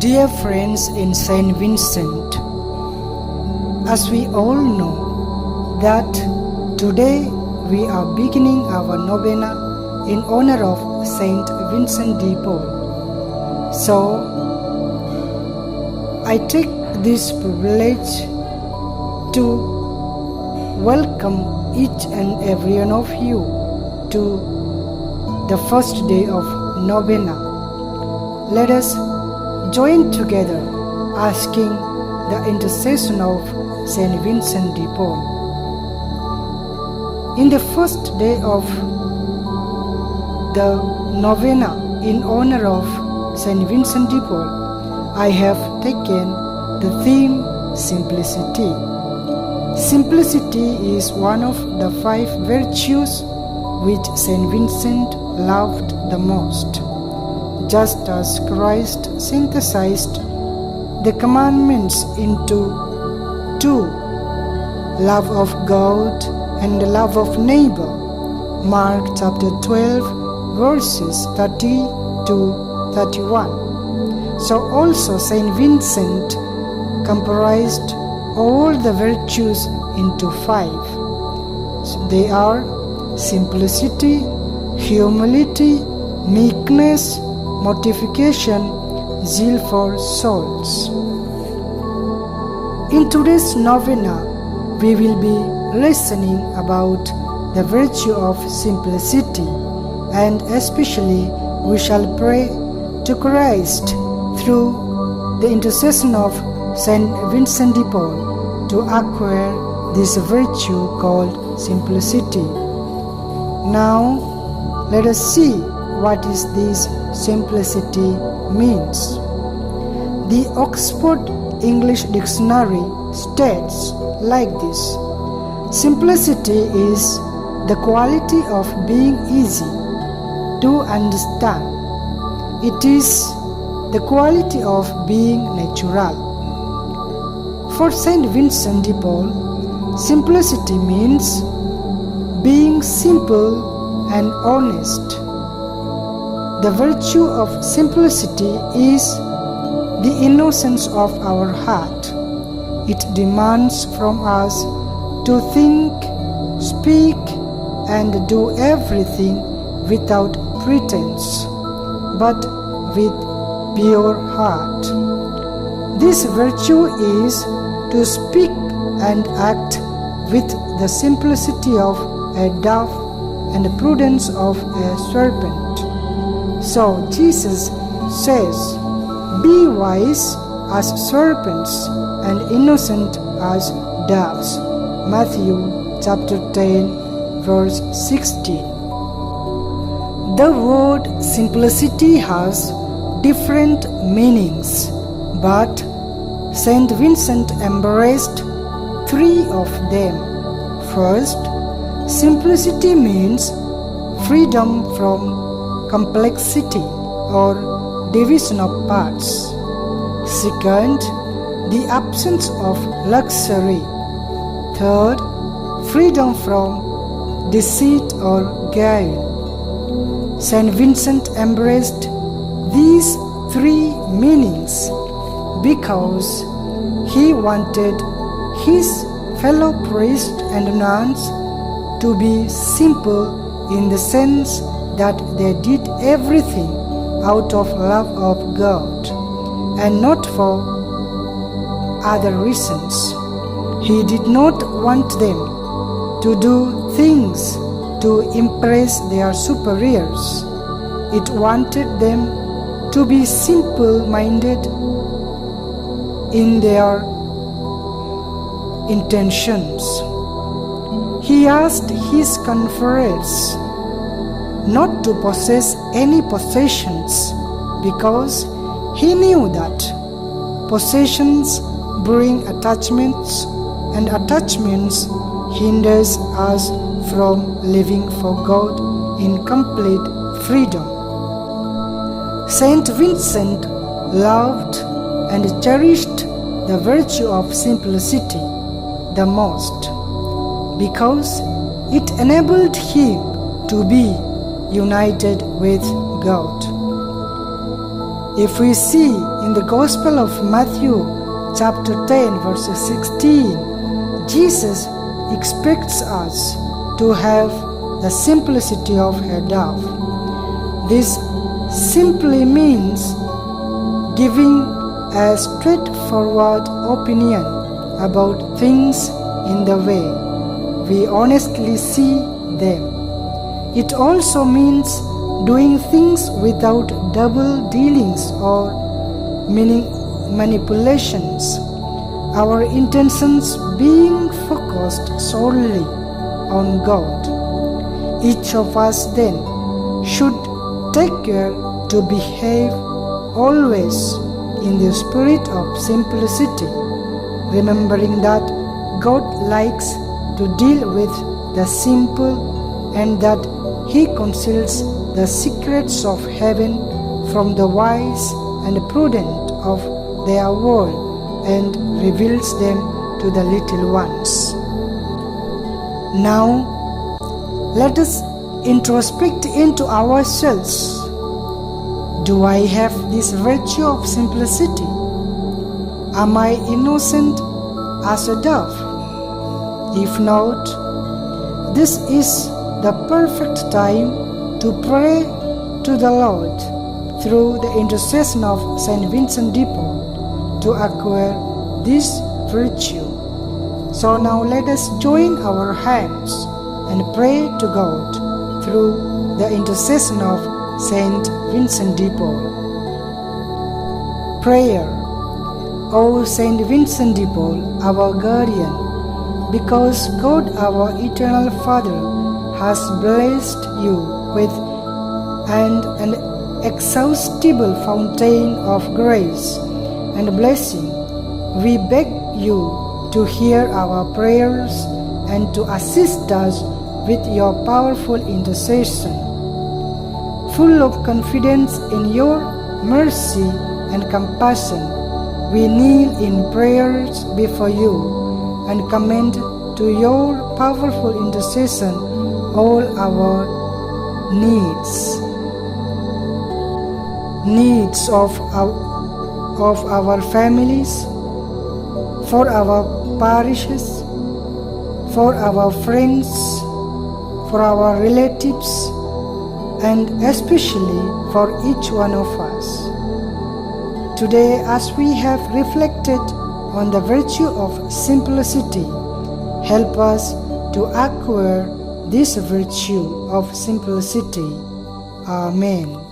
Dear friends in St Vincent, as we all know that today we are beginning our novena in honor of St Vincent De Paul. So, I take this privilege to welcome each and every one of you to the first day of novena. Let us join together asking the intercession of St Vincent De Paul. In the first day of the novena in honor of St Vincent De Paul, I have taken the theme simplicity. Simplicity is one of the 5 virtues which St Vincent loved the most. Just as Christ synthesized the commandments into 2, love of God and the love of neighbor, Mark chapter 12 verses 30 to 31. So also St Vincent comprised all the virtues into 5. So they are simplicity, humility, meekness, mortification, zeal for souls. In today's novena, we will be listening about the virtue of simplicity, and especially we shall pray to Christ through the intercession of St Vincent De Paul to acquire this virtue called simplicity. Now, let us see what is this simplicity means. The Oxford English Dictionary states like this: simplicity is the quality of being easy to understand. It is the quality of being natural. For St Vincent De Paul, simplicity means being simple and honest. The virtue of simplicity is the innocence of our heart. It demands from us to think, speak, and do everything without pretense, but with pure heart. This virtue is to speak and act with the simplicity of a dove and the prudence of a serpent. So Jesus says, "Be wise as serpents and innocent as doves." Matthew chapter 10 verse 16. The word simplicity has different meanings, but St Vincent embraced 3 of them. First, simplicity means freedom from complexity or division of parts. Second, the absence of luxury. Third, freedom from deceit or gain. St. Vincent embraced these 3 meanings because he wanted his fellow priests and nuns to be simple in the sense that they did everything out of love of God and not for other reasons. He did not want them to do things to impress their superiors. It wanted them to be simple-minded in their intentions. He asked his confreres not to possess any possessions because he knew that possessions bring attachments and attachments hinders us from living for God in complete freedom. Saint Vincent loved and cherished the virtue of simplicity the most because it enabled him to be united with God. If we see in the Gospel of Matthew, chapter 10, verse 16, Jesus expects us to have the simplicity of a dove. This simply means giving a straightforward opinion about things in the way we honestly see them. It also means doing things without double dealings or manipulations, our intentions being focused solely on God. Each of us then should take care to behave always in the spirit of simplicity, remembering that God likes to deal with the simple and that He conceals the secrets of heaven from the wise and prudent of their world and reveals them to the little ones. Now, let us introspect into ourselves. Do I have this virtue of simplicity? Am I innocent as a dove? If not, this is the perfect time to pray to the Lord through the intercession of St Vincent De Paul to acquire this virtue. So now let us join our hands and pray to God through the intercession of St Vincent De Paul. Prayer. O St Vincent De Paul, our guardian, because God our eternal Father has blessed you with an inexhaustible fountain of grace and blessing, we beg you to hear our prayers and to assist us with your powerful intercession. Full of confidence in your mercy and compassion, we kneel in prayers before you and commend to your powerful intercession all our needs of our families, for our parishes, for our friends, for our relatives, and especially for each one of us. Today, as we have reflected on the virtue of simplicity, help us to acquire this virtue of simplicity. Amen.